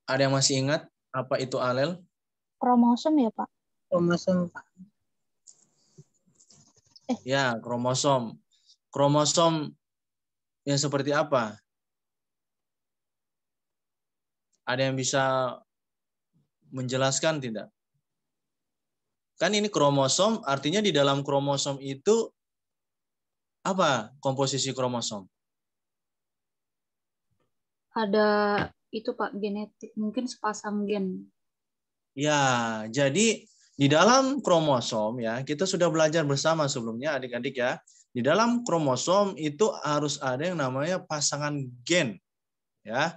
Ada yang masih ingat apa itu alel? Kromosom ya, Pak? Kromosom, Pak. Ya, kromosom. Kromosom yang seperti apa? Ada yang bisa menjelaskan tidak? Kan ini kromosom, artinya di dalam kromosom itu apa komposisi kromosom? Ada itu, Pak, genetik. Mungkin sepasang gen. Ya, jadi di dalam kromosom ya, kita sudah belajar bersama sebelumnya adik-adik ya. Di dalam kromosom itu harus ada yang namanya pasangan gen ya.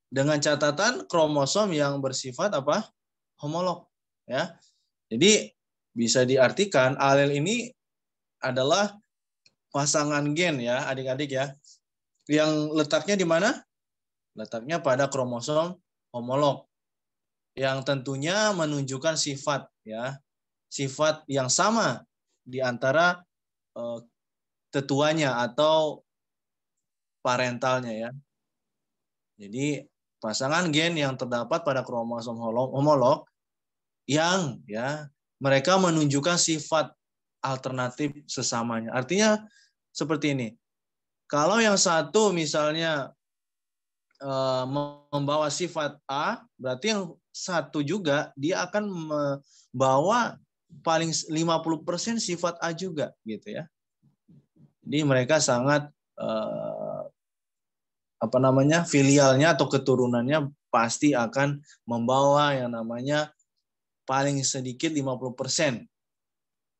Dengan catatan kromosom yang bersifat apa? Homolog ya. Jadi bisa diartikan alel ini adalah pasangan gen ya, adik-adik ya. Yang letaknya di mana? Letaknya pada kromosom homolog. Yang tentunya menunjukkan sifat ya. Sifat yang sama di antara tetuanya atau parentalnya ya. Jadi pasangan gen yang terdapat pada kromosom homolog yang ya mereka menunjukkan sifat alternatif sesamanya. Artinya seperti ini. Kalau yang satu misalnya membawa sifat A, berarti yang satu juga dia akan membawa paling 50% sifat A juga gitu ya. Jadi mereka sangat filialnya atau keturunannya pasti akan membawa yang namanya paling sedikit 50%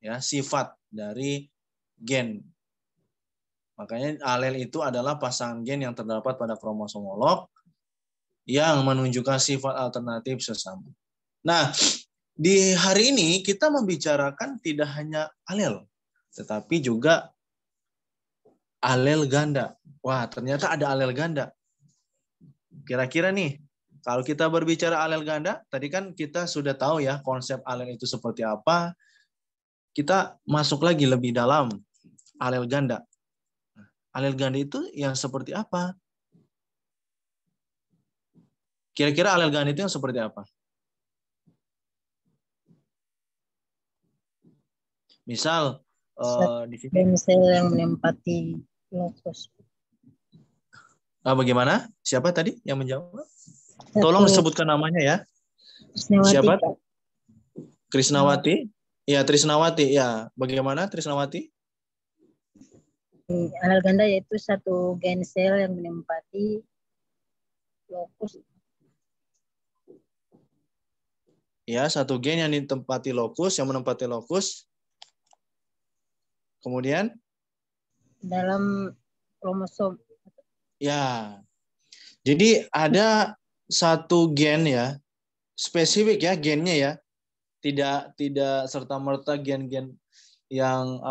ya sifat dari gen. Makanya alel itu adalah pasangan gen yang terdapat pada kromosom homolog yang menunjukkan sifat alternatif sesama. Nah, di hari ini kita membicarakan tidak hanya alel, tetapi juga alel ganda. Wah, ternyata ada alel ganda. Kira-kira nih, kalau kita berbicara alel ganda, tadi kan kita sudah tahu ya konsep alel itu seperti apa. Kita masuk lagi lebih dalam alel ganda. Alel ganda itu yang seperti apa? Kira-kira alel ganda itu yang seperti apa? Misal di sini Gen yang menempati lokus. Bagaimana? Siapa tadi yang menjawab? Tolong sebutkan namanya ya. Krisnawati, Siapa? Pak. Krisnawati? Ya, Trisnawati. Ya, bagaimana Trisnawati? Alel ganda yaitu satu gen sel yang menempati lokus. Ya, satu gen yang ditempati lokus, yang menempati lokus. Kemudian? Dalam kromosom. Ya. Jadi ada satu gen ya, spesifik ya gennya ya. Tidak serta-merta gen-gen yang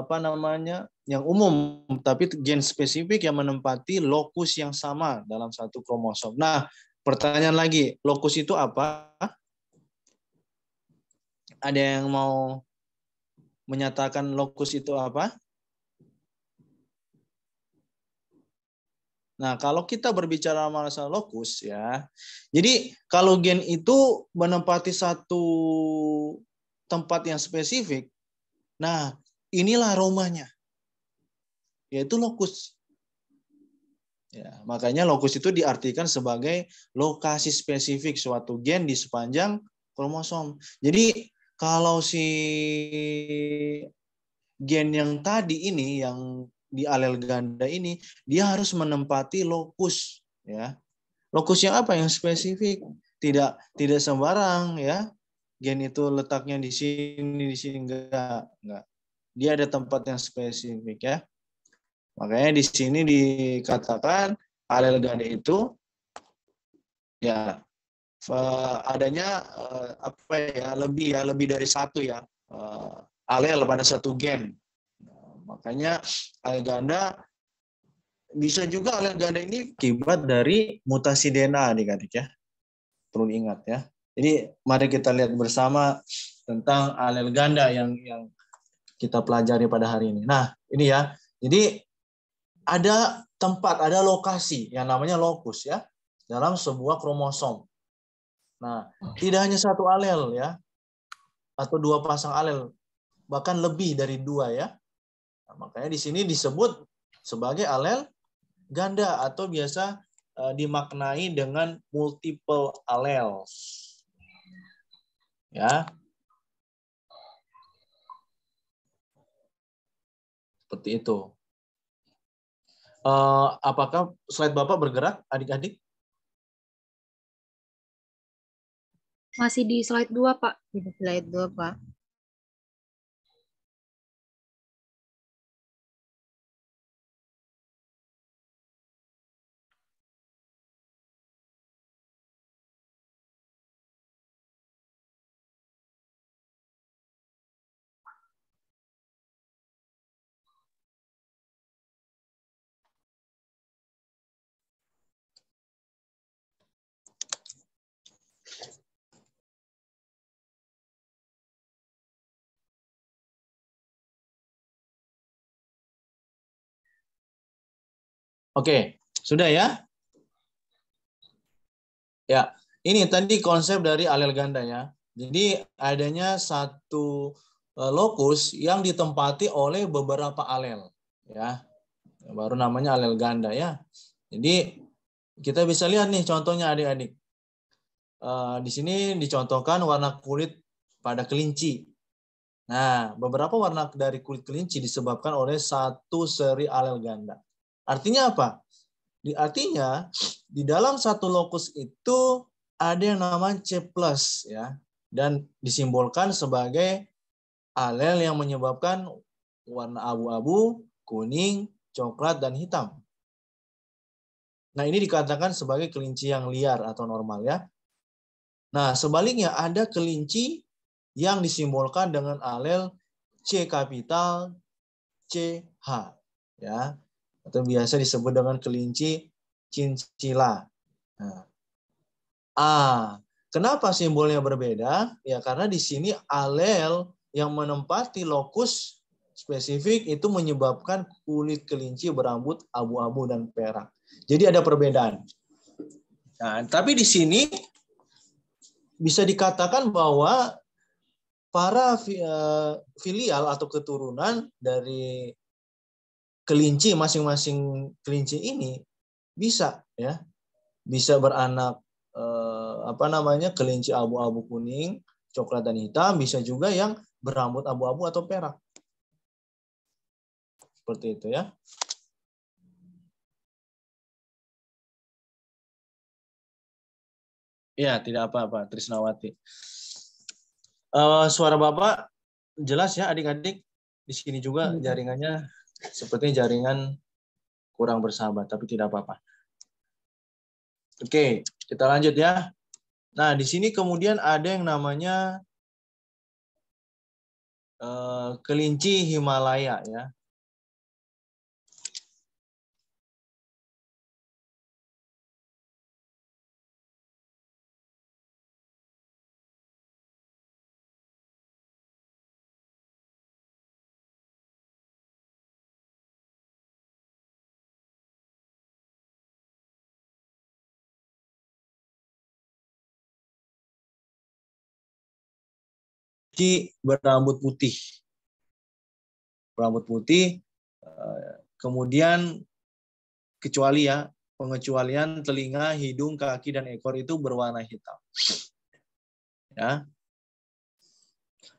yang umum, tapi gen spesifik yang menempati lokus yang sama dalam satu kromosom. Nah, pertanyaan lagi, lokus itu apa? Ada yang mau menyatakan lokus itu apa? Nah, kalau kita berbicara masalah lokus ya, jadi kalau gen itu menempati satu tempat yang spesifik, nah inilah rumahnya, yaitu lokus. Ya, makanya lokus itu diartikan sebagai lokasi spesifik suatu gen di sepanjang kromosom. Jadi kalau si gen yang tadi ini, yang di alel ganda ini, dia harus menempati lokus, ya. Lokus yang apa? Yang spesifik, tidak sembarang, ya. Gen itu letaknya di sini enggak. Dia ada tempat yang spesifik, ya. Makanya di sini dikatakan alel ganda itu ya adanya lebih dari satu ya alel pada satu gen. Makanya alel ganda bisa juga alel ganda ini akibat dari mutasi DNA adik-adik ya. Perlu diingat ya. Jadi mari kita lihat bersama tentang alel ganda yang kita pelajari pada hari ini. Nah, ini ya. Jadi ada tempat, ada lokasi yang namanya lokus ya. dalam sebuah kromosom. Nah, tidak hanya satu alel ya, atau dua pasang alel, bahkan lebih dari dua ya. Nah, makanya di sini disebut sebagai alel ganda atau biasa dimaknai dengan multiple alleles. Ya. Seperti itu. Apakah slide Bapak bergerak, adik-adik? Masih di slide 2, Pak. Di slide 2, Pak. Oke, sudah ya? Ya, ini tadi konsep dari alel ganda ya. Jadi adanya satu lokus yang ditempati oleh beberapa alel ya. Baru namanya alel ganda ya. Jadi kita bisa lihat nih contohnya adik-adik. Di sini dicontohkan warna kulit pada kelinci. Nah, beberapa warna dari kulit kelinci disebabkan oleh satu seri alel ganda. Artinya apa? Artinya di dalam satu lokus itu ada yang namanya C+ ya, dan disimbolkan sebagai alel yang menyebabkan warna abu-abu, kuning, coklat, dan hitam. Nah, ini dikatakan sebagai kelinci yang liar atau normal ya. Nah, sebaliknya ada kelinci yang disimbolkan dengan alel C kapital CH ya, atau biasa disebut dengan kelinci cincila. Nah, kenapa simbolnya berbeda? Ya karena di sini alel yang menempati lokus spesifik itu menyebabkan kulit kelinci berambut abu-abu dan perak. Jadi ada perbedaan. Nah, tapi di sini bisa dikatakan bahwa para filial atau keturunan dari kelinci, masing-masing kelinci ini bisa ya, bisa beranak kelinci abu-abu, kuning, coklat, dan hitam, bisa juga yang berambut abu-abu atau perak. Seperti itu ya. Ya, tidak apa-apa, Trisnawati. Suara Bapak jelas ya adik-adik. Di sini juga jaringannya seperti jaringan kurang bersahabat, tapi tidak apa-apa. Oke, kita lanjut ya. Nah, di sini kemudian ada yang namanya kelinci Himalaya ya. Kelinci berambut putih. Berambut putih, kemudian kecuali ya, pengecualian telinga, hidung, kaki, dan ekor itu berwarna hitam. Ya.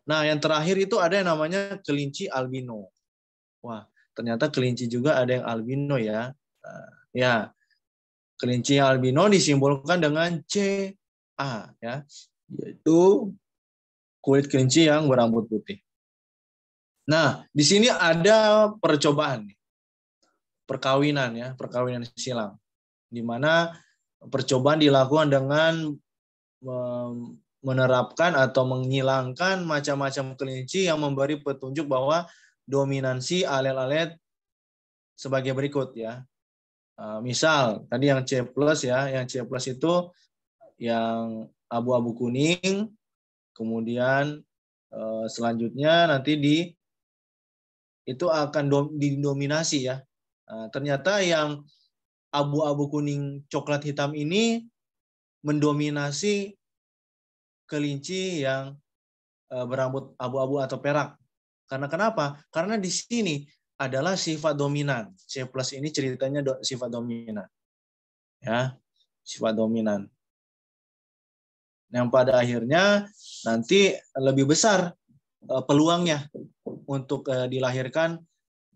Nah, yang terakhir itu ada yang namanya kelinci albino. Wah, ternyata kelinci juga ada yang albino ya. Ya, kelinci albino disimbolkan dengan CA ya, yaitu kulit kelinci yang berambut putih. Nah, di sini ada percobaan, perkawinan ya, perkawinan silang, di mana percobaan dilakukan dengan menerapkan atau menghilangkan macam-macam kelinci yang memberi petunjuk bahwa dominansi alel-alel sebagai berikut ya. Misal tadi yang C+ ya, yang C+ itu yang abu-abu kuning, kemudian selanjutnya nanti itu akan didominasi ya. Ternyata yang abu-abu kuning coklat hitam ini mendominasi kelinci yang berambut abu-abu atau perak. Karena kenapa? Karena di sini adalah sifat dominan. C+ ini ceritanya sifat dominan. Ya, sifat dominan. Yang pada akhirnya nanti lebih besar peluangnya untuk dilahirkan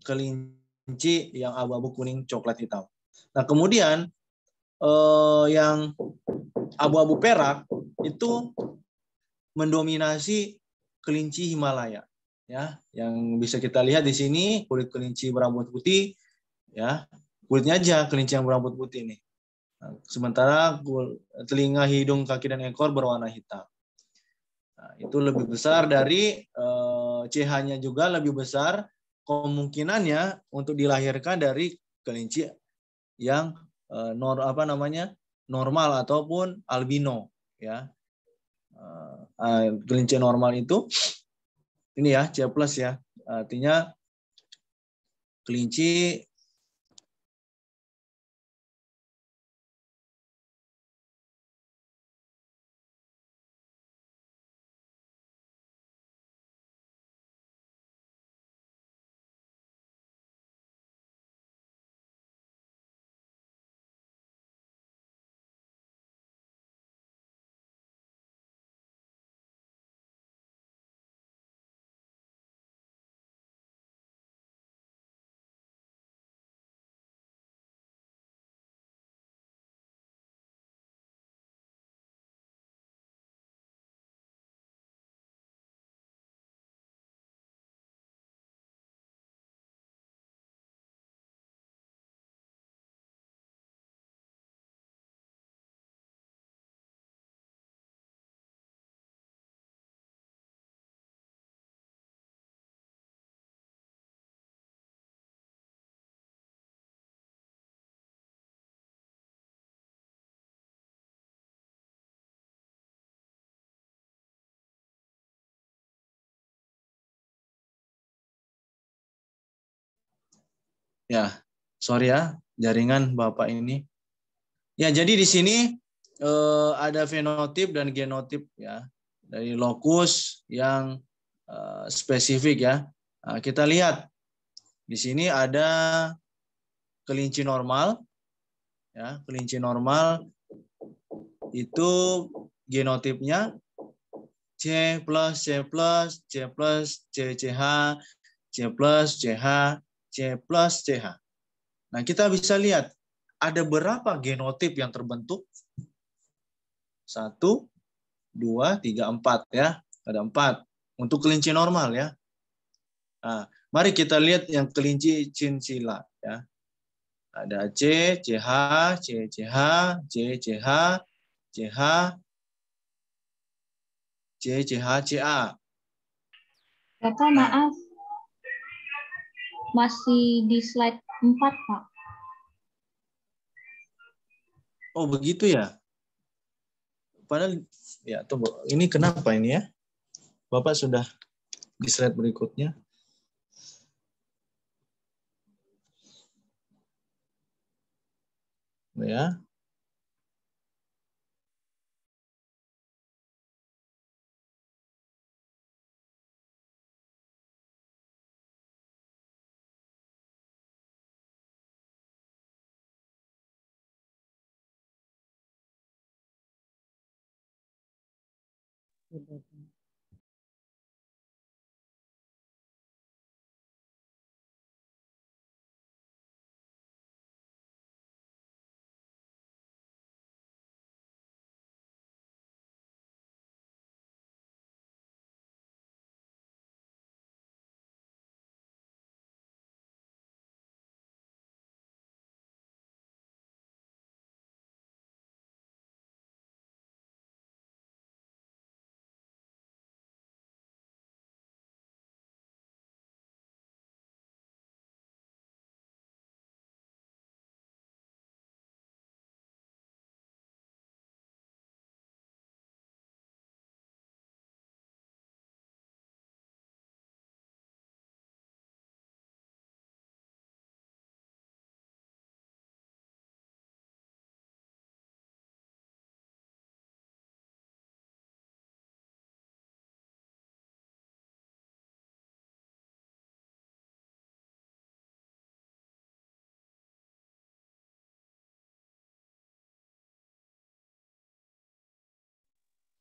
kelinci yang abu-abu kuning coklat hitam. Nah, kemudian yang abu-abu perak itu mendominasi kelinci Himalaya, ya, yang bisa kita lihat di sini kulit kelinci berambut putih, ya, kulitnya aja kelinci yang berambut putih nih. Nah, sementara telinga, hidung, kaki dan ekor berwarna hitam. Nah, itu lebih besar dari CH-nya juga lebih besar kemungkinannya untuk dilahirkan dari kelinci yang normal ataupun albino, ya. Kelinci normal itu ini ya, C+ ya. Artinya kelinci ya, sorry ya, jaringan Bapak ini. Ya, jadi di sini ada fenotip dan genotip ya dari lokus yang spesifik ya. Nah, kita lihat di sini ada kelinci normal, ya, kelinci normal itu genotipnya C+, C+, C+, CCH, C+, CH, C+, CH. Nah, kita bisa lihat ada berapa genotip yang terbentuk? 1, 2, 3, 4 ya. Ada 4 untuk kelinci normal ya. Nah, mari kita lihat yang kelinci cincila ya. Ada C, CH, CCH, CCH, CH, CCH, CA. Kakak, Nah, maaf, masih di slide 4, Pak. oh begitu ya. Padahal ya tunggu, ini kenapa ini ya? Bapak sudah di slide berikutnya. Ya.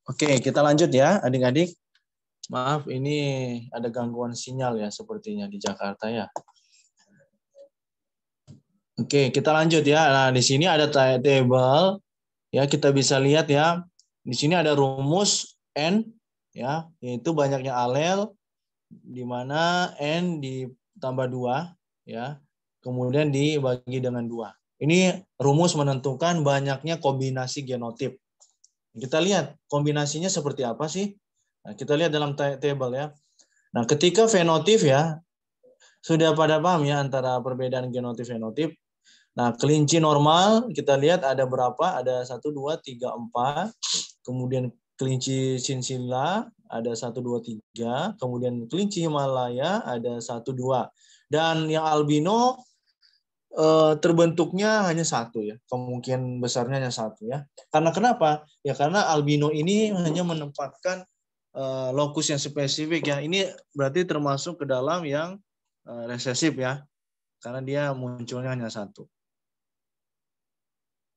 Oke, kita lanjut ya, adik-adik. Maaf, ini ada gangguan sinyal ya sepertinya di Jakarta ya. Oke, kita lanjut ya. Nah, di sini ada table ya, kita bisa lihat ya. Di sini ada rumus n ya, yaitu banyaknya alel di mana n ditambah 2 ya. Kemudian dibagi dengan 2. Ini rumus menentukan banyaknya kombinasi genotip. Kita lihat kombinasinya seperti apa sih? Nah, kita lihat dalam table ya. Nah, ketika fenotip ya, sudah pada paham ya antara perbedaan genotip-fenotip. Nah, kelinci normal kita lihat ada berapa? Ada 1, 2, 3, 4. Kemudian kelinci sinsila ada 1, 2, 3. Kemudian kelinci Himalaya ada 1, 2. Dan yang albino terbentuknya hanya 1 ya. Kemungkinan besarnya hanya 1 ya. Karena kenapa? Ya karena albino ini hanya menempatkan lokus yang spesifik ya. Ini berarti termasuk ke dalam yang resesif ya. Karena dia munculnya hanya 1.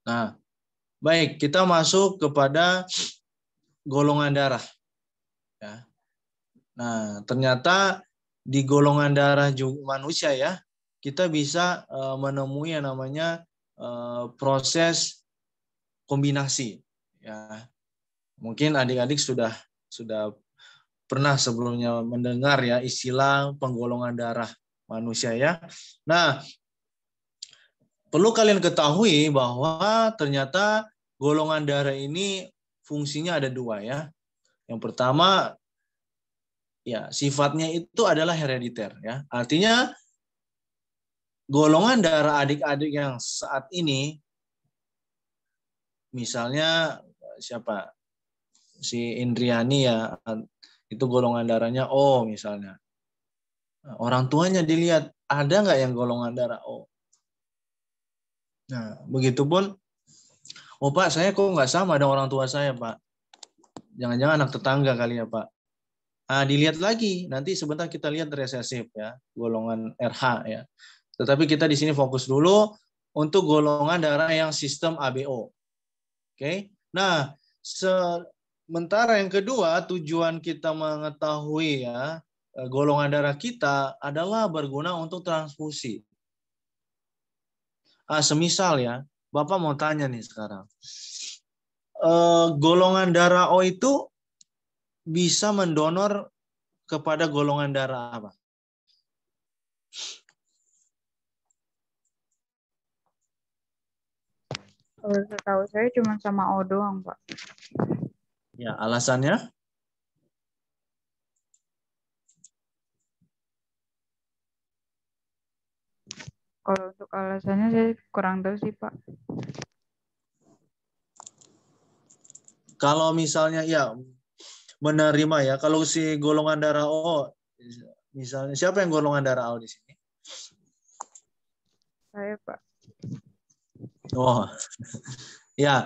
Nah, baik, kita masuk kepada golongan darah. Ya. Nah, ternyata di golongan darah manusia ya, kita bisa menemui yang namanya proses kombinasi. Ya, mungkin adik-adik sudah pernah sebelumnya mendengar ya istilah penggolongan darah manusia ya. Nah, perlu kalian ketahui bahwa ternyata golongan darah ini fungsinya ada 2 ya. Yang pertama ya sifatnya itu adalah herediter ya. Artinya golongan darah adik-adik yang saat ini misalnya siapa? Si Indriani ya, itu golongan darahnya O misalnya. Orang tuanya dilihat, ada nggak yang golongan darah O? Nah, begitupun, oh Pak, saya kok nggak sama dengan orang tua saya, Pak. Jangan-jangan anak tetangga kali ya, Pak. Nah, dilihat lagi, nanti sebentar kita lihat resesif ya, golongan RH ya. Tetapi kita di sini fokus dulu untuk golongan darah yang sistem ABO. Oke. Nah, sementara yang kedua, tujuan kita mengetahui ya golongan darah kita adalah berguna untuk transfusi. Semisal ya, Bapak mau tanya nih sekarang. Golongan darah O itu bisa mendonor kepada golongan darah apa? Kalau setahu saya cuma sama O doang, Pak. Ya, alasannya? Kalau untuk alasannya saya kurang tahu sih, Pak. Kalau misalnya ya menerima ya, kalau si golongan darah O, misalnya siapa yang golongan darah O di sini? Saya, Pak. Oh, ya.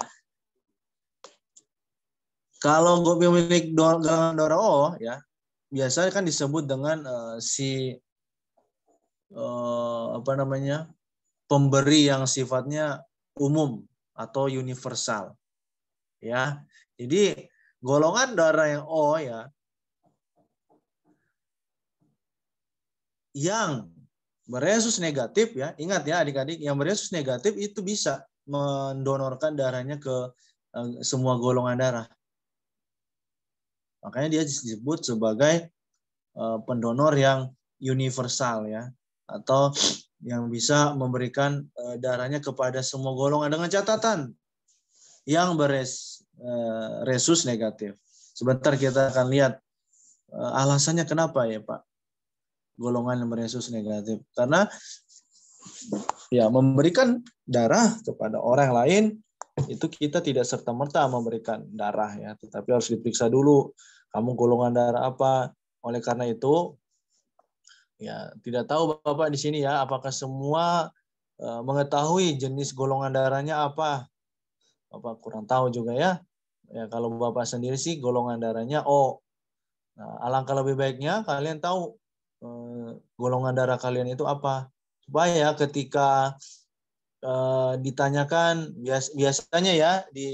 Kalau pemilik golongan darah O ya, biasanya kan disebut dengan apa namanya, pemberi yang sifatnya umum atau universal. Ya, jadi golongan darah yang O ya, yang beresus negatif ya, ingat ya adik-adik, yang beresus negatif itu bisa mendonorkan darahnya ke semua golongan darah. Makanya dia disebut sebagai pendonor yang universal ya, atau yang bisa memberikan darahnya kepada semua golongan dengan catatan yang beresus negatif. Sebentar kita akan lihat alasannya kenapa ya Pak golongan yang beresus negatif. Karena ya memberikan darah kepada orang lain itu kita tidak serta-merta memberikan darah ya, tetapi harus diperiksa dulu kamu golongan darah apa. Oleh karena itu ya tidak tahu Bapak di sini ya apakah semua mengetahui jenis golongan darahnya apa. Bapak kurang tahu juga ya. Ya kalau Bapak sendiri sih golongan darahnya O. Nah, alangkah lebih baiknya kalian tahu golongan darah kalian itu apa, supaya ketika ditanyakan biasanya ya di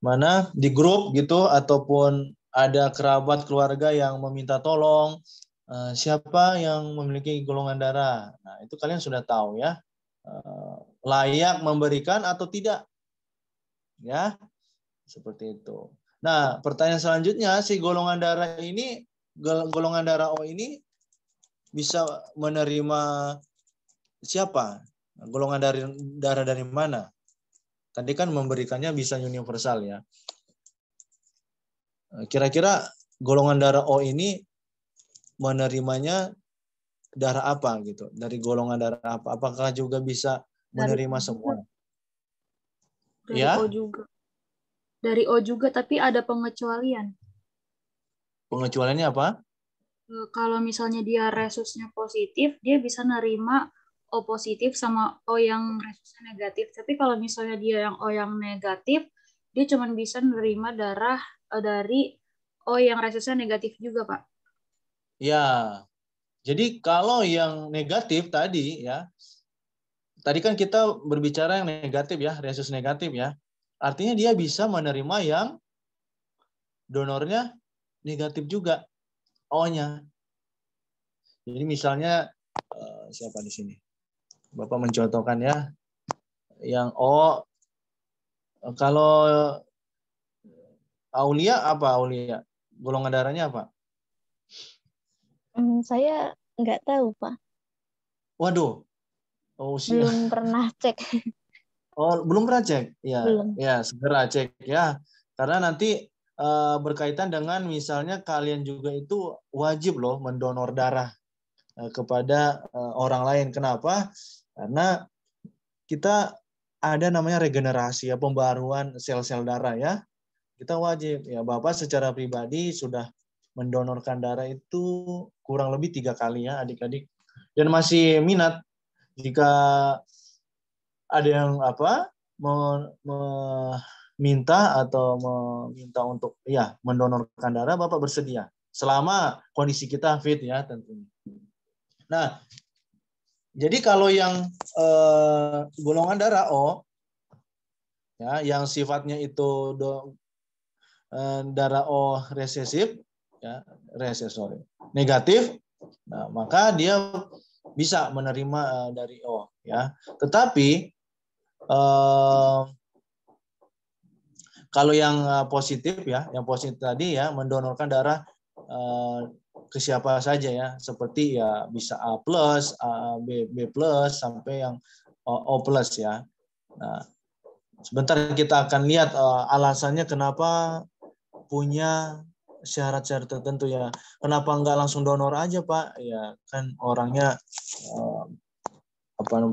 mana di grup gitu ataupun ada kerabat keluarga yang meminta tolong, siapa yang memiliki golongan darah. Nah, itu kalian sudah tahu ya. Layak memberikan atau tidak. Ya, seperti itu. Nah, pertanyaan selanjutnya, si golongan darah O ini bisa menerima siapa? Golongan darah dari mana? Tadi kan memberikannya bisa universal ya. Kira-kira golongan darah O ini menerimanya darah apa gitu? Dari golongan darah apa? Apakah juga bisa menerima semua? Dari Ya? O juga. Dari O juga, tapi ada pengecualian. Pengecualiannya apa? Kalau misalnya dia resusnya positif, dia bisa nerima O positif sama O yang resusnya negatif. Tapi kalau misalnya dia yang O yang negatif, dia cuma bisa nerima darah dari O yang resusnya negatif juga, Pak. Ya. Jadi kalau yang negatif tadi ya, tadi kan kita berbicara yang negatif ya, resus negatif ya. Artinya dia bisa menerima yang donornya negatif juga, O-nya. Jadi misalnya siapa di sini? Bapak mencontohkan ya, yang O. Kalau Aulia apa Aulia? Golongan darahnya apa? Saya nggak tahu, Pak. Waduh, usia. Belum pernah cek. Oh, belum pernah cek? Ya, Belum. ya segera cek ya. Karena nanti berkaitan dengan misalnya kalian juga itu wajib loh mendonor darah kepada orang lain. Kenapa? Karena kita ada namanya regenerasi ya, pembaruan sel-sel darah ya. Kita wajib ya. Bapak secara pribadi sudah mendonorkan darah itu kurang lebih 3 kali ya adik-adik. Dan masih minat jika ada yang meminta untuk ya mendonorkan darah, Bapak bersedia selama kondisi kita fit ya tentunya. Nah, jadi kalau yang golongan darah O ya yang sifatnya itu darah O resesif ya negatif, nah, maka dia bisa menerima dari O ya. Tetapi kalau yang positif ya, yang positif tadi ya mendonorkan darah ke siapa saja ya, seperti ya bisa A+, B+, sampai yang O+ ya. Nah, sebentar kita akan lihat alasannya kenapa punya syarat-syarat tertentu ya. Kenapa nggak langsung donor aja, Pak? Ya kan orangnya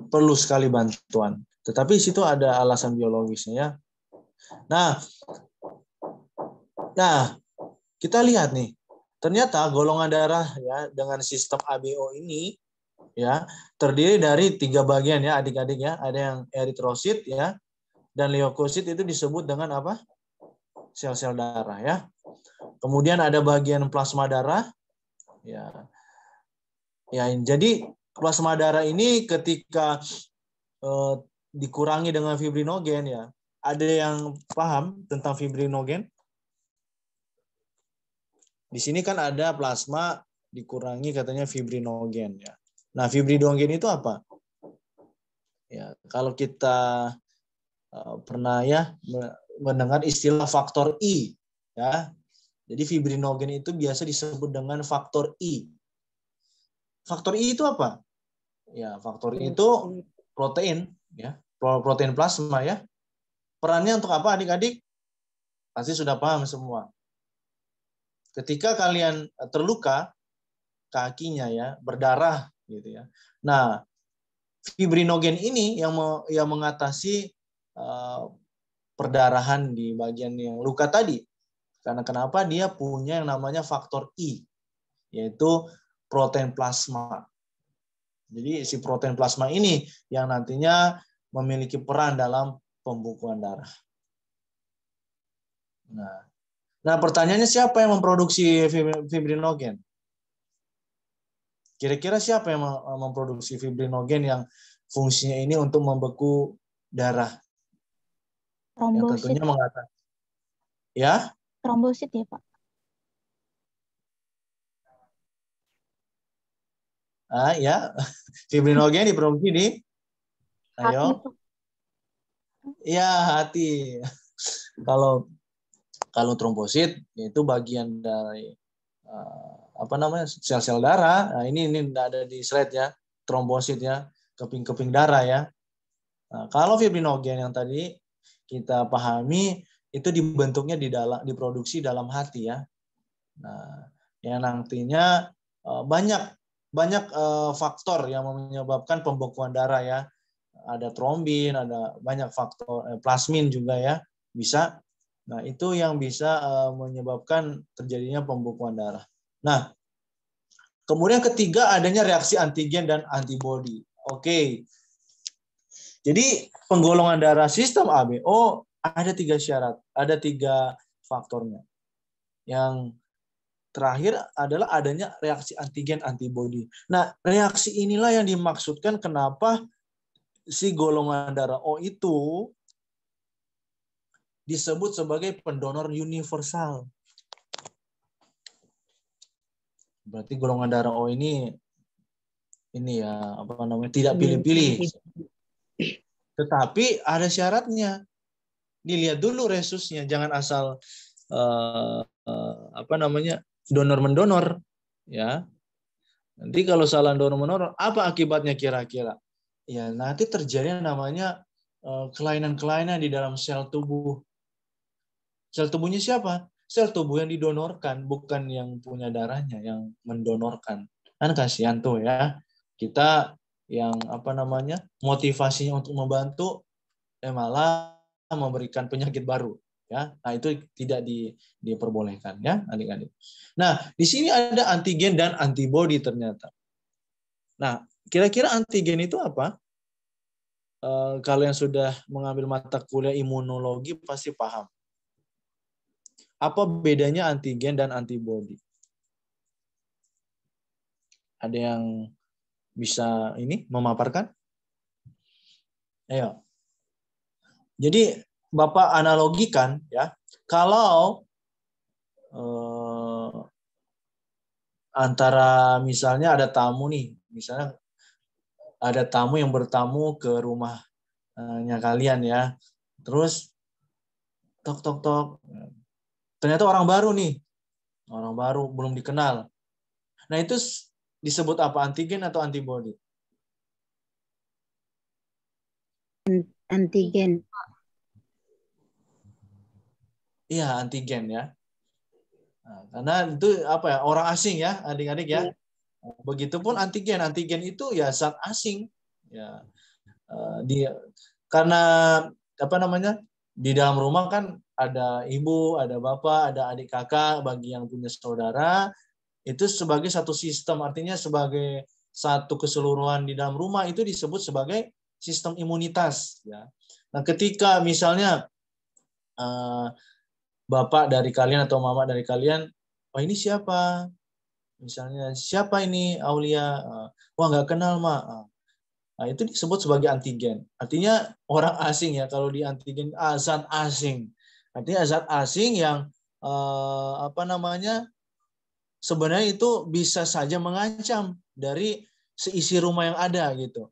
perlu sekali bantuan. Tetapi situ ada alasan biologisnya ya. Nah, kita lihat nih. Ternyata golongan darah ya dengan sistem ABO ini ya terdiri dari 3 bagian ya adik-adik ya. Ada yang eritrosit ya dan leukosit itu disebut dengan apa? Sel-sel darah ya. Kemudian ada bagian plasma darah ya. Ya, jadi plasma darah ini ketika dikurangi dengan fibrinogen ya. Ada yang paham tentang fibrinogen? Di sini kan ada plasma dikurangi katanya fibrinogen ya. Nah, fibrinogen itu apa? Ya, kalau kita pernah ya mendengar istilah faktor I ya. Jadi fibrinogen itu biasa disebut dengan faktor I. Faktor I itu apa? Ya, faktor I itu protein ya, protein plasma ya. Perannya untuk apa adik-adik? Pasti sudah paham semua. Ketika kalian terluka kakinya ya, berdarah gitu ya. Nah, fibrinogen ini yang mengatasi perdarahan di bagian yang luka tadi. Karena kenapa? Dia punya yang namanya faktor I, yaitu protein plasma. Jadi si protein plasma ini yang nantinya memiliki peran dalam pembukuan darah. Nah, pertanyaannya siapa yang memproduksi fibrinogen? Kira-kira siapa yang memproduksi fibrinogen yang fungsinya ini untuk membeku darah? Yang tentunya mengatasi Ya, Trombosit ya, Pak? ya. Fibrinogen diproduksi di, Hati, ayo, Pak. ya hati. Kalau trombosit itu bagian dari apa namanya, sel-sel darah. Nah, ini ada di slide ya, trombosit ya, keping-keping darah ya. Nah, kalau fibrinogen yang tadi kita pahami itu dibentuknya diproduksi dalam hati ya. Nah, yang nantinya banyak faktor yang menyebabkan pembekuan darah ya. Ada trombin, ada banyak faktor, plasmin juga ya bisa. Nah, itu yang bisa menyebabkan terjadinya pembekuan darah. Nah, kemudian ketiga adanya reaksi antigen dan antibodi. Oke. Jadi penggolongan darah sistem ABO ada 3 syarat, ada 3 faktornya. Yang terakhir adalah adanya reaksi antigen antibodi. Nah, reaksi inilah yang dimaksudkan kenapa si golongan darah O itu disebut sebagai pendonor universal. Berarti golongan darah O ini ya, apa namanya, tidak pilih-pilih. Tetapi ada syaratnya. Dilihat dulu resusnya, jangan asal apa namanya, donor mendonor ya. Nanti kalau salah donor menonor, apa akibatnya kira-kira? Ya nanti terjadi namanya kelainan-kelainan di dalam sel tubuh. Sel tubuhnya siapa? Sel tubuh yang didonorkan, bukan yang punya darahnya, yang mendonorkan. Kan kasihan tuh ya. Kita yang apa namanya, motivasinya untuk membantu, malah memberikan penyakit baru. Ya, nah itu tidak diperbolehkan ya, adik-adik. Nah, di sini ada antigen dan antibodi ternyata. Nah, kira-kira antigen itu apa? Kalau yang sudah mengambil mata kuliah imunologi pasti paham. Apa bedanya antigen dan antibodi? Ada yang bisa ini memaparkan? Ayo. Jadi Bapak analogikan ya, kalau antara misalnya ada tamu nih, misalnya ada tamu yang bertamu ke rumahnya kalian ya, terus tok tok tok, ternyata orang baru nih, orang baru belum dikenal. Nah itu disebut apa, antigen atau antibodi? Antigen. Iya antigen ya. Nah, karena itu apa ya, orang asing ya adik-adik ya. Begitupun antigen, antigen itu ya zat asing ya. Karena apa namanya, di dalam rumah kan ada ibu, ada bapak, ada adik kakak, bagi yang punya saudara itu sebagai satu sistem, artinya sebagai satu keseluruhan di dalam rumah itu disebut sebagai sistem imunitas ya. Nah ketika misalnya bapak dari kalian atau mama dari kalian, oh ini siapa, misalnya siapa ini Aulia, wah nggak kenal mak. Nah, itu disebut sebagai antigen. Artinya orang asing ya, kalau di antigen zat asing. Artinya zat asing yang apa namanya, sebenarnya itu bisa saja mengancam dari seisi rumah yang ada gitu.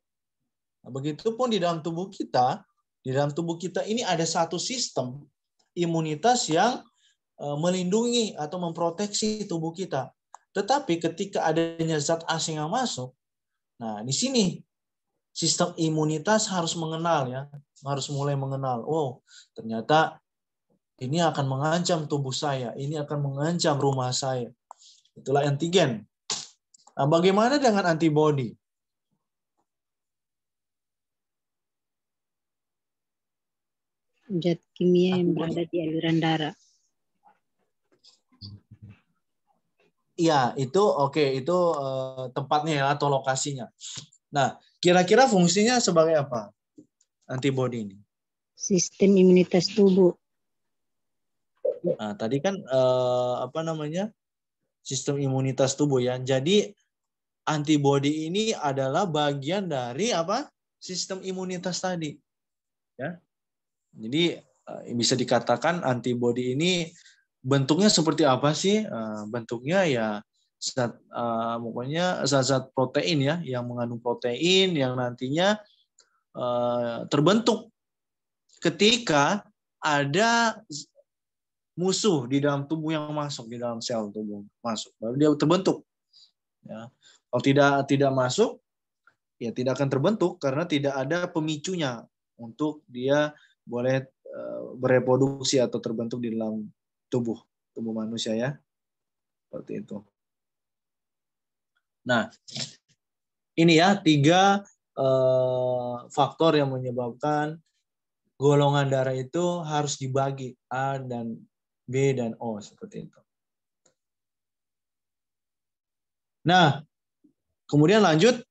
Nah, begitupun di dalam tubuh kita ini ada satu sistem imunitas yang melindungi atau memproteksi tubuh kita. Tetapi ketika adanya zat asing yang masuk, nah di sini sistem imunitas harus mengenal ya, harus mulai mengenal. Oh, ternyata ini akan mengancam tubuh saya, ini akan mengancam rumah saya. Itulah antigen. Nah, bagaimana dengan antibodi? Zat kimia yang berada di aliran darah. Iya, itu oke, itu tempatnya ya, atau lokasinya. Nah, kira-kira fungsinya sebagai apa antibodi ini? Sistem imunitas tubuh. Nah, tadi kan apa namanya, sistem imunitas tubuh ya. Jadi antibodi ini adalah bagian dari apa? Sistem imunitas tadi. Ya. Jadi bisa dikatakan antibodi ini bentuknya seperti apa sih? Bentuknya ya pokoknya zat-zat protein ya, yang mengandung protein yang nantinya terbentuk ketika ada musuh di dalam tubuh yang masuk, di dalam sel tubuh masuk, baru dia terbentuk. Ya. Kalau tidak masuk, ya tidak akan terbentuk karena tidak ada pemicunya untuk dia boleh bereproduksi atau terbentuk di dalam tubuh manusia ya, seperti itu. Nah, ini ya 3 faktor yang menyebabkan golongan darah itu harus dibagi A dan B dan O seperti itu. Nah, kemudian lanjut,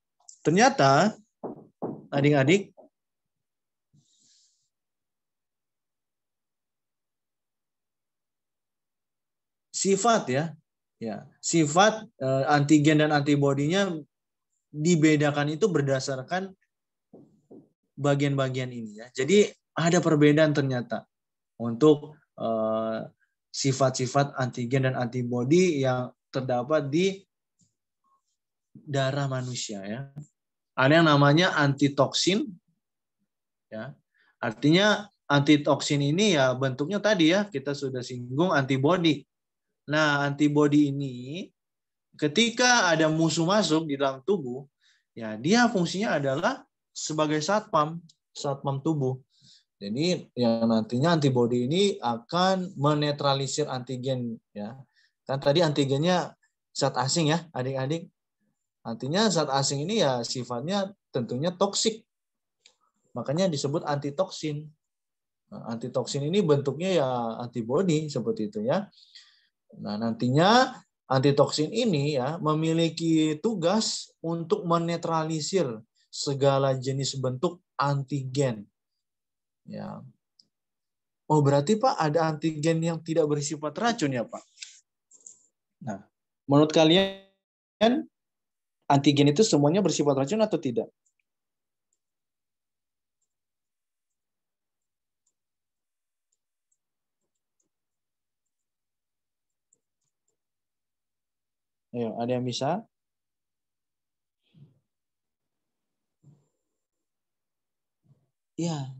ternyata adik-adik sifat sifat antigen dan antibodinya dibedakan itu berdasarkan bagian-bagian ini ya. Jadi ada perbedaan ternyata untuk sifat-sifat antigen dan antibodi yang terdapat di darah manusia ya. Ada yang namanya antitoksin ya. Artinya antitoksin ini ya bentuknya tadi ya kita sudah singgung antibodi. Nah, antibodi ini ketika ada musuh masuk di dalam tubuh, ya dia fungsinya adalah sebagai satpam tubuh. Jadi yang nantinya antibodi ini akan menetralisir antigen ya. Kan tadi antigennya zat asing ya, adik-adik. Artinya zat asing ini ya sifatnya tentunya toksik. Makanya disebut antitoksin. Nah, antitoksin ini bentuknya ya antibodi seperti itu ya. Nah, nantinya antitoksin ini ya memiliki tugas untuk menetralisir segala jenis bentuk antigen. Ya. Oh, berarti Pak ada antigen yang tidak bersifat racun ya, Pak? Nah, menurut kalian antigen itu semuanya bersifat racun atau tidak? Ayo, ada yang bisa? Ya.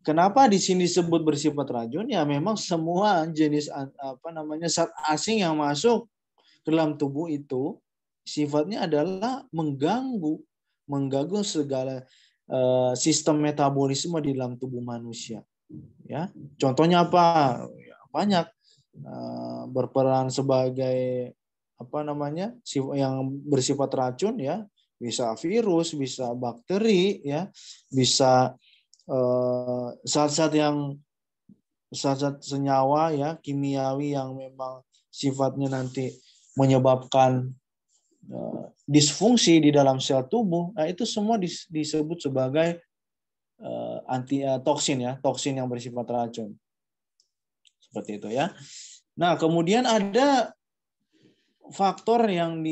Kenapa di sini disebut bersifat racun? Ya memang semua jenis zat asing yang masuk ke dalam tubuh itu sifatnya adalah mengganggu segala sistem metabolisme di dalam tubuh manusia. Ya, contohnya apa? Ya, banyak berperan sebagai yang bersifat racun ya, bisa virus, bisa bakteri ya, bisa zat-zat senyawa ya, kimiawi yang memang sifatnya nanti menyebabkan disfungsi di dalam sel tubuh. Nah, itu semua disebut sebagai toksin ya, toksin yang bersifat racun. Seperti itu ya. Nah, kemudian ada faktor yang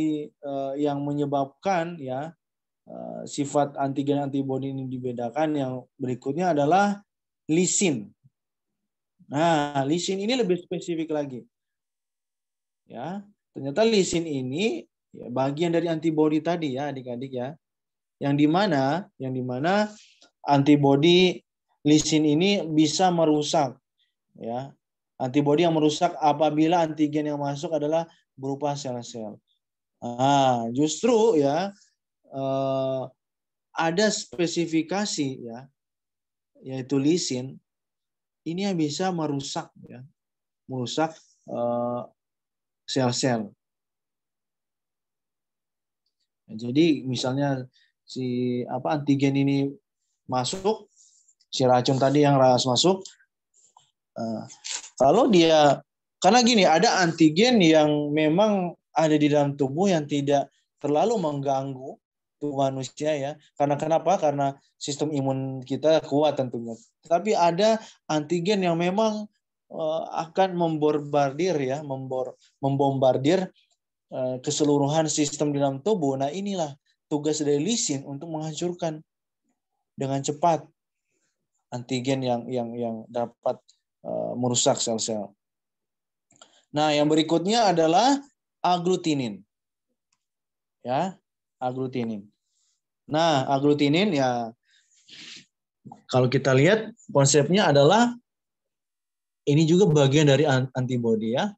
menyebabkan ya sifat antigen antibodi ini dibedakan. Yang berikutnya adalah lisin. Nah, lisin ini lebih spesifik lagi. Ya, ternyata lisin ini ya, bagian dari antibodi tadi ya, adik-adik ya. Yang dimana antibodi lisin ini bisa merusak ya. Antibodi yang merusak apabila antigen yang masuk adalah berupa sel-sel. Nah, justru ya ada spesifikasi ya, yaitu lisin ini yang bisa merusak sel-sel. Jadi misalnya antigen ini masuk, si racun tadi yang masuk, kalau dia, karena gini, ada antigen yang memang ada di dalam tubuh yang tidak terlalu mengganggu tubuh manusia ya. Karena kenapa? Karena sistem imun kita kuat tentunya. Tapi ada antigen yang memang akan membombardir keseluruhan sistem di dalam tubuh. Nah, inilah tugas dari lisin untuk menghancurkan dengan cepat antigen yang dapat merusak sel-sel. Nah, yang berikutnya adalah aglutinin. Ya, aglutinin. Nah, aglutinin ya kalau kita lihat konsepnya adalah ini juga bagian dari antibodi ya.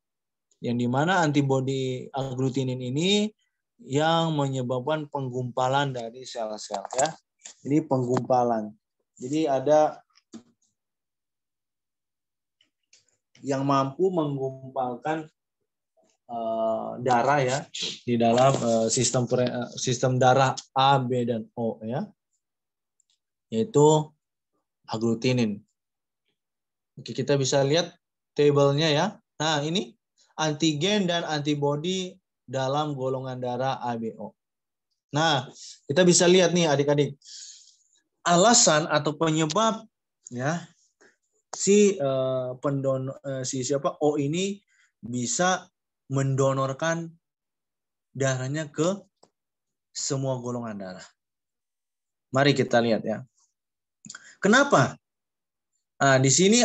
Yang dimana antibodi aglutinin ini yang menyebabkan penggumpalan dari sel-sel ya. Ini penggumpalan. Jadi ada yang mampu menggumpalkan darah ya di dalam sistem darah A, B dan O ya. Yaitu aglutinin. Oke, kita bisa lihat tabelnya ya. Nah, ini antigen dan antibodi dalam golongan darah ABO. Nah, kita bisa lihat nih adik-adik. Alasan atau penyebab ya si O ini bisa mendonorkan darahnya ke semua golongan darah. Mari kita lihat ya. Kenapa? Nah, di sini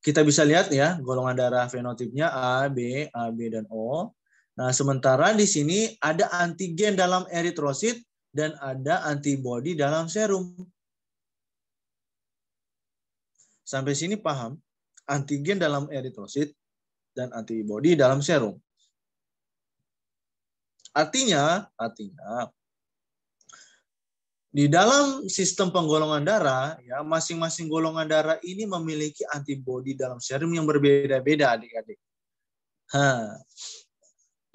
kita bisa lihat ya golongan darah fenotipnya A, B, dan O. Nah, sementara di sini ada antigen dalam eritrosit dan ada antibodi dalam serum. Sampai sini paham? Antigen dalam eritrosit dan antibodi dalam serum. Artinya di dalam sistem penggolongan darah, ya masing-masing golongan darah ini memiliki antibodi dalam serum yang berbeda-beda, adik-adik.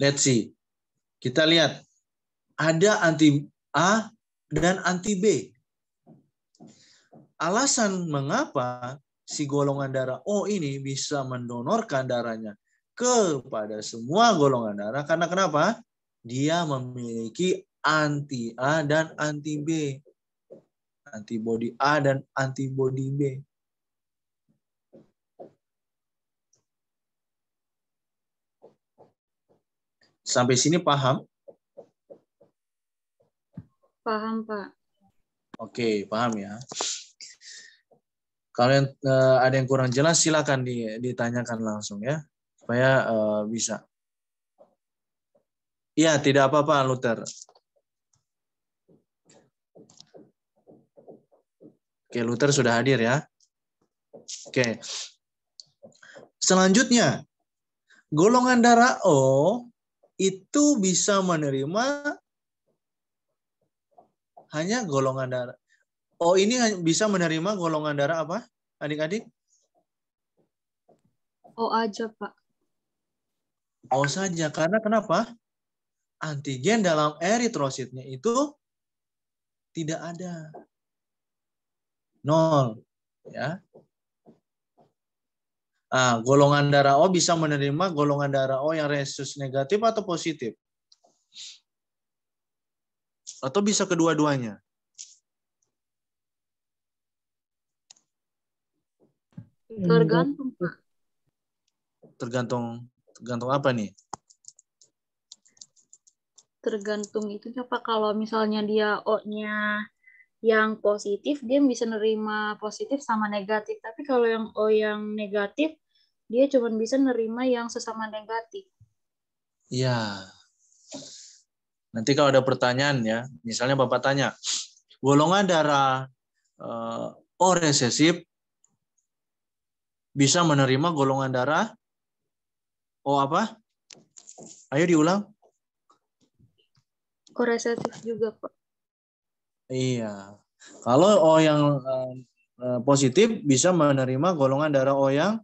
Let's see. Kita lihat. Ada anti A dan anti B. Alasan mengapa si golongan darah O ini bisa mendonorkan darahnya kepada semua golongan darah, karena kenapa? Dia memiliki anti A dan anti B. Antibodi A dan antibodi B. Sampai sini paham? Paham, Pak. Oke, paham ya. Kalau ada yang kurang jelas, silakan ditanyakan langsung ya, supaya bisa. Iya, tidak apa-apa, Luther. Oke, Luther sudah hadir ya. Oke. Selanjutnya, golongan darah O itu bisa menerima hanya golongan darah. O ini bisa menerima golongan darah apa, adik-adik? O aja, Pak. O saja. Karena kenapa? Antigen dalam eritrositnya itu tidak ada. 0. Ya. Nah, golongan darah O bisa menerima golongan darah O yang resus negatif atau positif. Atau bisa kedua-duanya. Tergantung, Pak. Tergantung apa nih? Tergantung itunya, Pak. Kalau misalnya dia O-nya yang positif, dia bisa nerima positif sama negatif. Tapi kalau yang O yang negatif, dia cuma bisa nerima yang sesama negatif. Iya. Nanti kalau ada pertanyaan ya, misalnya Bapak tanya, golongan darah O resesif bisa menerima golongan darah O apa? Ayo diulang. O resesif juga, Pak. Iya. Kalau O yang positif bisa menerima golongan darah O yang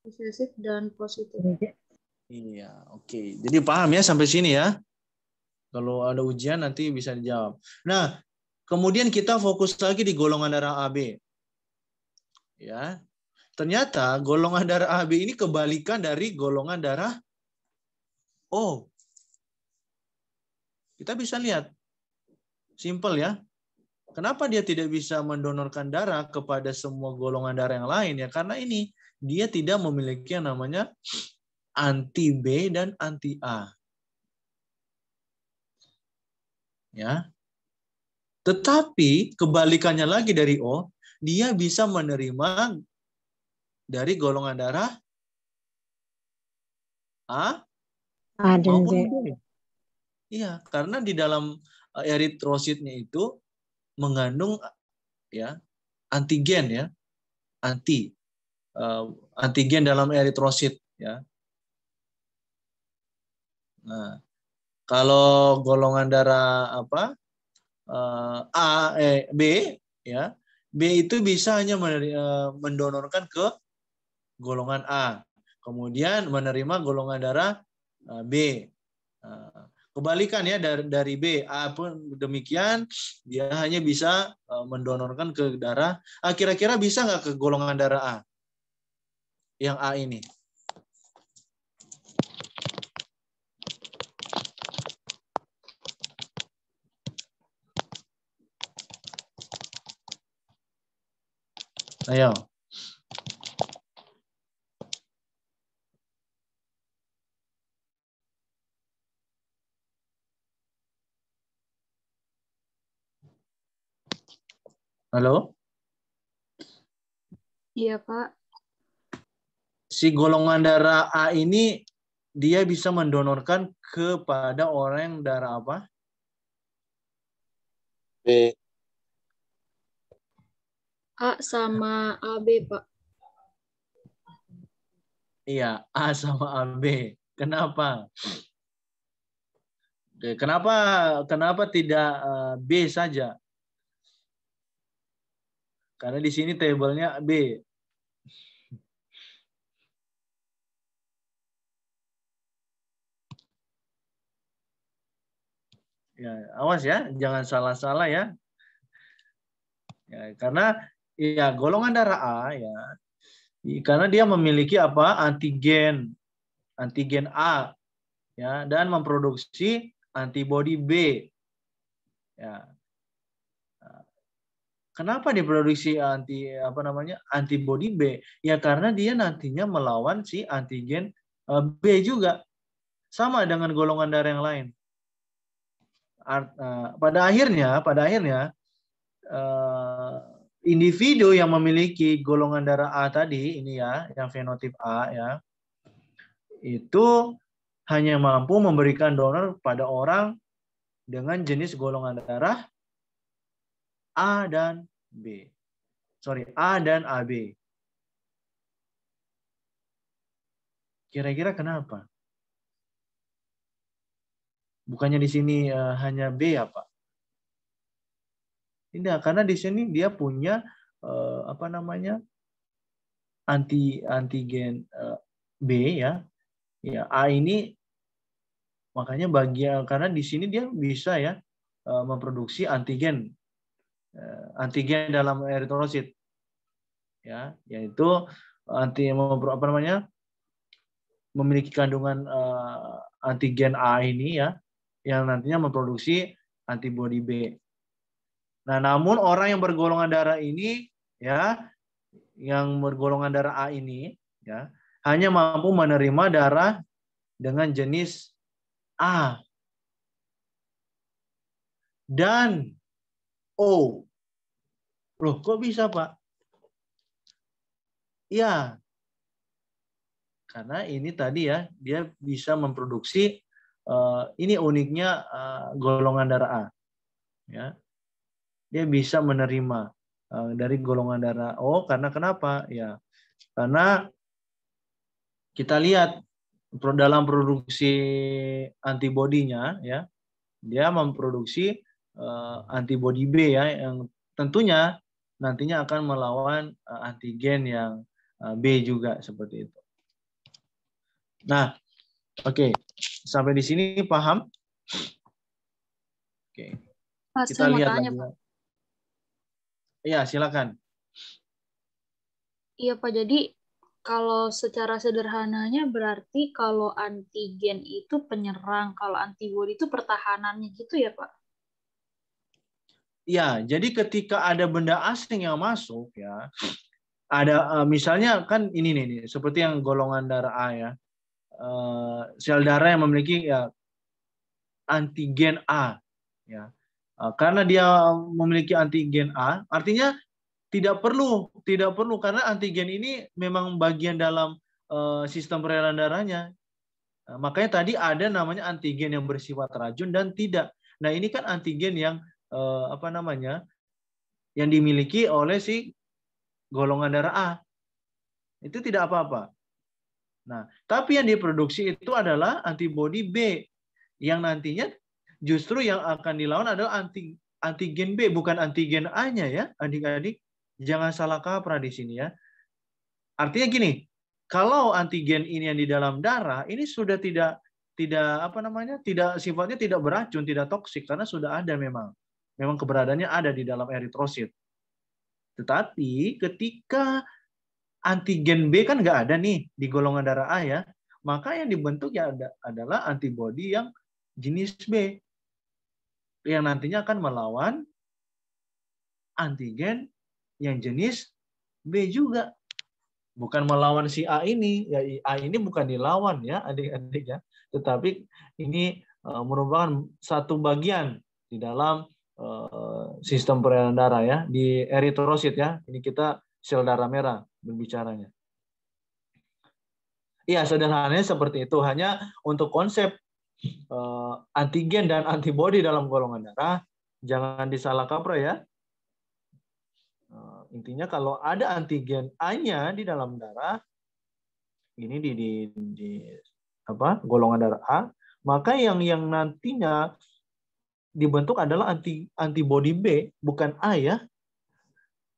Resesif dan positif. iya, oke. Jadi paham ya sampai sini ya. Kalau ada ujian nanti bisa dijawab. Nah, kemudian kita fokus lagi di golongan darah AB. Ya. Ternyata golongan darah AB ini kebalikan dari golongan darah O. Kita bisa lihat. Simpel ya. Kenapa dia tidak bisa mendonorkan darah kepada semua golongan darah yang lain ya? Karena ini dia tidak memiliki yang namanya anti B dan anti A. Ya. Tetapi kebalikannya lagi dari O, dia bisa menerima dari golongan darah A A dan B. maupun B. Iya, karena di dalam eritrositnya itu mengandung ya antigen ya, antigen dalam eritrosit ya. Nah, kalau golongan darah B ya, B itu bisa hanya mendonorkan ke golongan A, kemudian menerima golongan darah B. Kebalikan ya dari B, A pun demikian, dia hanya bisa mendonorkan ke darah. Kira-kira bisa nggak ke golongan darah A? Yang A ini. Ayo. Halo? Iya, Pak. Si golongan darah A ini dia bisa mendonorkan kepada orang yang darah apa? B. A sama AB, Pak. Iya, A sama AB. Kenapa? Oke, kenapa tidak B saja? Karena di sini tabelnya B. Ya, awas ya, jangan salah-salah ya. Ya, karena ya golongan darah A ya, karena dia memiliki apa? Antigen A ya, dan memproduksi antibodi B. Ya. Kenapa diproduksi antibodi B? Ya karena dia nantinya melawan si antigen B juga. Sama dengan golongan darah yang lain. Pada akhirnya individu yang memiliki golongan darah A tadi ini ya, yang fenotip A ya, itu hanya mampu memberikan donor pada orang dengan jenis golongan darah A dan B. A dan AB. Kira-kira kenapa? Bukannya di sini hanya B ya, Pak? Tidak, karena di sini dia punya antigen B ya. Ya, A ini makanya karena di sini dia bisa ya memproduksi antigen dalam eritrosit. Ya, yaitu memiliki kandungan antigen A ini ya, yang nantinya memproduksi antibodi B. Nah, namun orang yang bergolongan darah ini ya, yang bergolongan darah A ini ya, hanya mampu menerima darah dengan jenis A dan O. Loh, kok bisa, Pak? Iya. Karena ini tadi ya, dia bisa memproduksi ini uniknya golongan darah A. Ya. Dia bisa menerima dari golongan darah O karena kenapa? Ya, karena kita lihat dalam produksi antibodinya ya, dia memproduksi antibodi B ya, yang tentunya nantinya akan melawan antigen yang B juga seperti itu. Nah, oke. Sampai di sini paham? Oke. Pak, Kita saya mau lihat tanya, lagi. Pak. Iya, silakan. Iya, Pak. Jadi kalau secara sederhananya berarti kalau antigen itu penyerang, kalau antibodi itu pertahanannya gitu ya, Pak? Ya, jadi ketika ada benda asing yang masuk ya, ada misalnya kan ini nih, seperti yang golongan darah A ya, sel darah yang memiliki ya antigen A ya, karena dia memiliki antigen A, artinya Tidak perlu karena antigen ini memang bagian dalam sistem peredaran darahnya. Nah, makanya tadi ada namanya antigen yang bersifat racun dan tidak. Nah, ini kan antigen yang yang dimiliki oleh si golongan darah A. Itu tidak apa-apa. Nah, tapi yang diproduksi itu adalah antibodi B yang nantinya justru yang akan dilawan adalah antigen B, bukan antigen A-nya ya, adik-adik. Jangan salah kaprah di sini ya. Artinya gini, kalau antigen ini yang di dalam darah ini sudah tidak sifatnya tidak beracun, tidak toksik karena sudah ada memang keberadaannya ada di dalam eritrosit. Tetapi ketika antigen B kan nggak ada nih di golongan darah A ya, maka yang dibentuk ya adalah antibodi yang jenis B yang nantinya akan melawan antigen yang jenis B juga. Bukan melawan si A ini, ya A ini bukan dilawan ya adik-adik ya, tetapi ini merupakan satu bagian di dalam sistem peredaran darah ya, di eritrosit ya. Ini kita sel darah merah berbicaranya. Iya, sederhananya seperti itu. Hanya untuk konsep antigen dan antibodi dalam golongan darah, jangan disalah kaprah ya. Intinya kalau ada antigen A-nya di dalam darah, ini di golongan darah A, maka yang nantinya dibentuk adalah antibodi B, bukan A ya.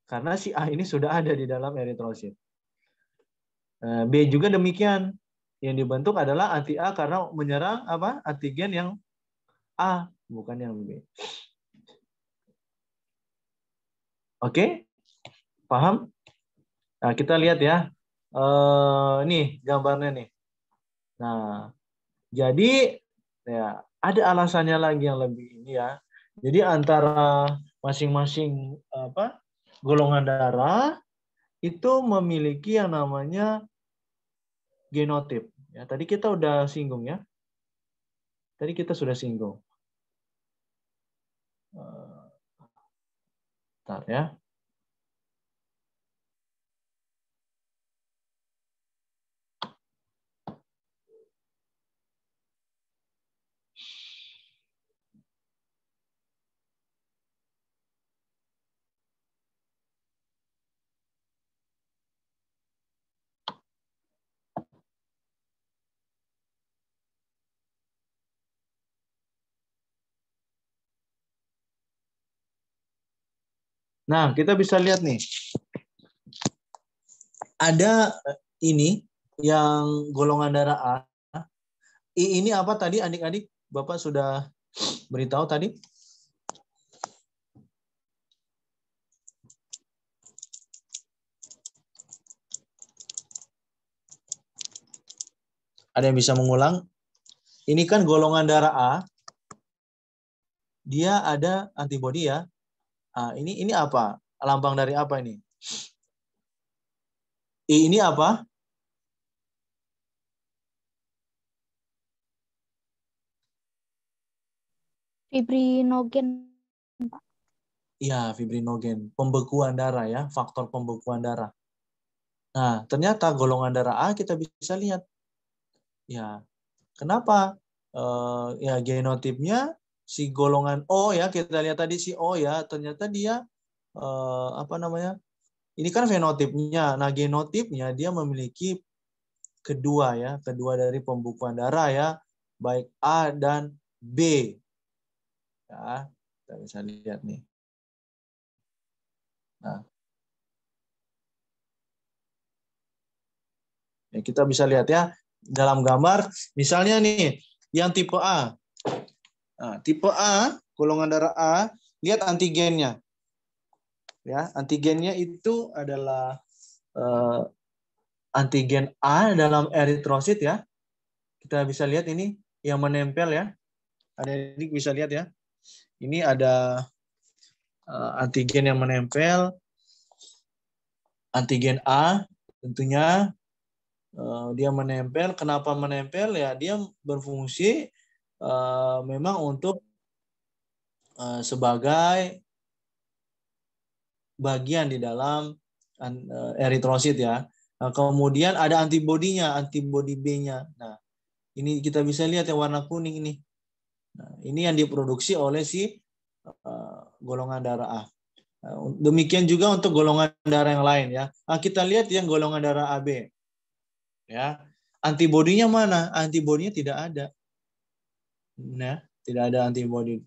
Karena si A ini sudah ada di dalam eritrosit. B juga demikian. Yang dibentuk adalah anti A karena menyerang antigen yang A, bukan yang B. Oke? Paham? Nah, kita lihat ya. Nih gambarnya nih. Nah, jadi ya ada alasannya lagi yang lebih ini ya. Jadi antara masing-masing golongan darah itu memiliki yang namanya genotip. Ya, tadi kita udah singgung ya. Tadi kita sudah singgung. Bentar ya. Nah, kita bisa lihat nih. Ada ini yang golongan darah A. Ini apa tadi adik-adik? Bapak sudah beritahu tadi? Ada yang bisa mengulang? Ini kan golongan darah A. Dia ada antibodi ya. Ini apa? Lambang dari apa ini? Ini apa? Fibrinogen, Pak. Iya, fibrinogen. Pembekuan darah ya, faktor pembekuan darah. Nah, ternyata golongan darah A kita bisa lihat. Ya, kenapa? Ya genotipnya si golongan O ya, kita lihat tadi si O ya, ternyata dia ini kan fenotipnya. Nah, genotipnya dia memiliki kedua dari pembekuan darah ya, baik A dan B. Ya, kita bisa lihat nih. Nah, ya, kita bisa lihat ya dalam gambar, misalnya nih yang tipe A. Nah, tipe A, golongan darah A, lihat antigennya. Ya, antigennya itu adalah antigen A dalam eritrosit ya. Kita bisa lihat ini yang menempel ya. Adik bisa lihat ya. Ini ada antigen yang menempel. Antigen A tentunya dia menempel. Kenapa menempel ya? Dia berfungsi memang untuk sebagai bagian di dalam eritrosit ya. Nah, kemudian ada antibodinya, antibodi B-nya. Nah, ini kita bisa lihat yang warna kuning ini. Nah, ini yang diproduksi oleh si golongan darah A. Demikian juga untuk golongan darah yang lain ya. Nah, kita lihat yang golongan darah AB. Ya. Antibodinya mana? Antibodinya tidak ada. Nah, tidak ada antibodi.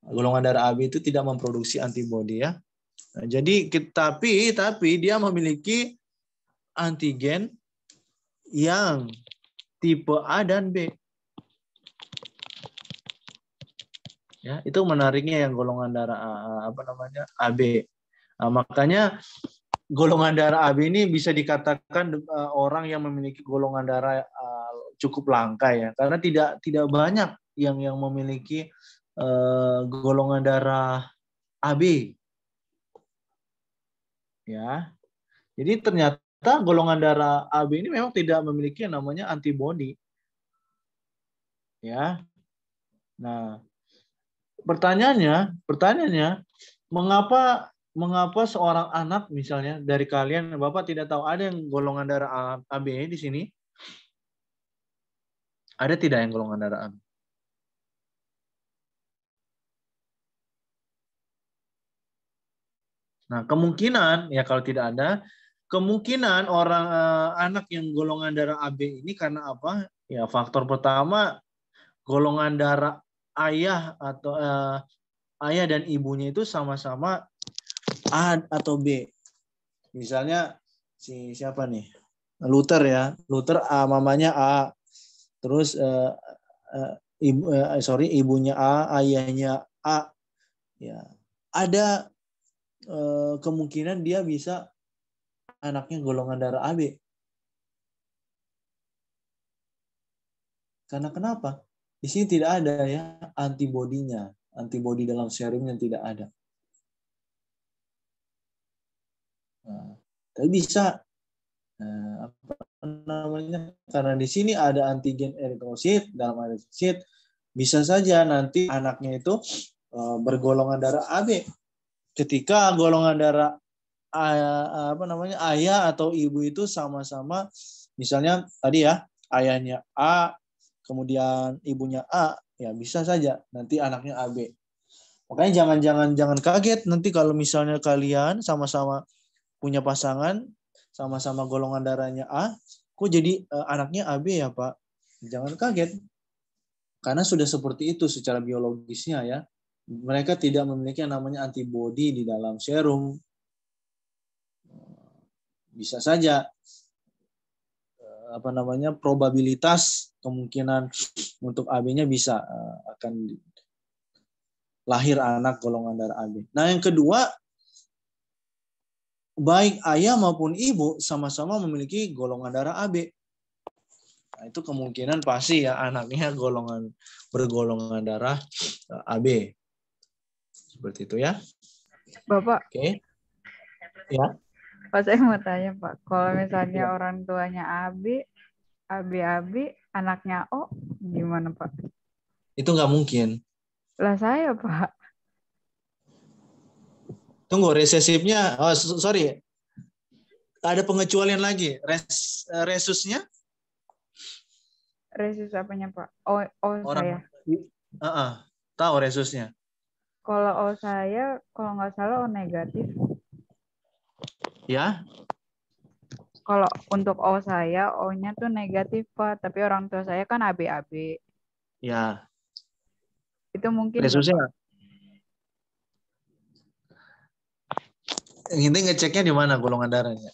Golongan darah AB itu tidak memproduksi antibodi ya. Nah, jadi tapi dia memiliki antigen yang tipe A dan B. Ya, itu menariknya yang golongan darah AB. Nah, makanya golongan darah AB ini bisa dikatakan orang yang memiliki golongan darah cukup langka ya, karena tidak banyak yang memiliki golongan darah AB. Ya. Jadi ternyata golongan darah AB ini memang tidak memiliki yang namanya antibodi. Ya. Nah, pertanyaannya, mengapa seorang anak misalnya dari kalian, Bapak tidak tahu ada yang golongan darah AB di sini? Ada tidak yang golongan darah AB? Nah, kemungkinan ya kalau tidak ada, kemungkinan orang anak yang golongan darah AB ini karena apa? Ya, faktor pertama golongan darah ayah atau ayah dan ibunya itu sama-sama A atau B. Misalnya siapa nih? Luther ya. Luther mamanya A. Terus ibunya A, ayahnya A. Ya. Ada kemungkinan dia bisa anaknya golongan darah AB. Karena kenapa? Di sini tidak ada ya antibodinya. Antibodi dalam serumnya tidak ada. Nah, tapi bisa. Nah, apa namanya? Karena di sini ada antigen eritrosit, dalam eritrosit bisa saja nanti anaknya itu bergolongan darah AB. Ketika golongan darah ayah atau ibu itu sama-sama, misalnya tadi ya ayahnya A, kemudian ibunya A, ya bisa saja nanti anaknya AB. Makanya jangan kaget nanti kalau misalnya kalian sama-sama punya pasangan, sama-sama golongan darahnya A, kok jadi anaknya AB ya Pak? Jangan kaget. Karena sudah seperti itu secara biologisnya ya. Mereka tidak memiliki yang namanya antibodi di dalam serum. Bisa saja probabilitas kemungkinan untuk AB-nya bisa akan lahir anak golongan darah AB. Nah, yang kedua, baik ayah maupun ibu sama-sama memiliki golongan darah AB. Nah, itu kemungkinan pasti ya anaknya bergolongan darah AB. Seperti itu ya. Bapak. Oke. Ya. Pak, saya mau tanya Pak, kalau misalnya Ya. orang tuanya AB, anaknya O, gimana Pak? Itu nggak mungkin. Lah saya Pak. Tunggu, resesifnya, sorry. Ada pengecualian lagi. Resusnya? Resus apanya Pak? O Orang, saya. Tahu resusnya? Kalau O saya, kalau nggak salah O negatif. Ya. Kalau untuk O saya, O-nya tuh negatif Pak, tapi orang tua saya kan AB. Ya. Itu mungkin Resusnya? Ini ngeceknya di mana golongan darahnya?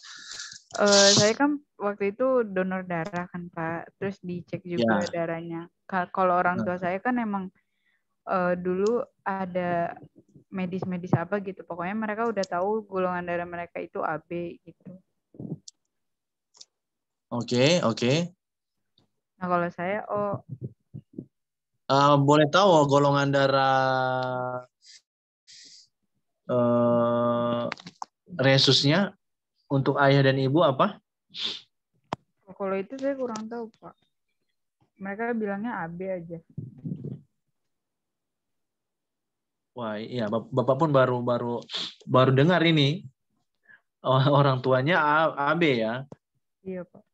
Saya kan waktu itu donor darah kan Pak, terus dicek juga darahnya. Kalau orang tua saya kan emang dulu ada medis apa gitu, pokoknya mereka udah tahu golongan darah mereka itu AB gitu. Oke. Nah kalau saya boleh tahu golongan darah resusnya untuk ayah dan ibu apa? Kalau itu saya kurang tahu Pak. Mereka bilangnya AB aja. Wah, iya, Bapak pun baru dengar ini. Orang tuanya AB ya. Iya, Pak.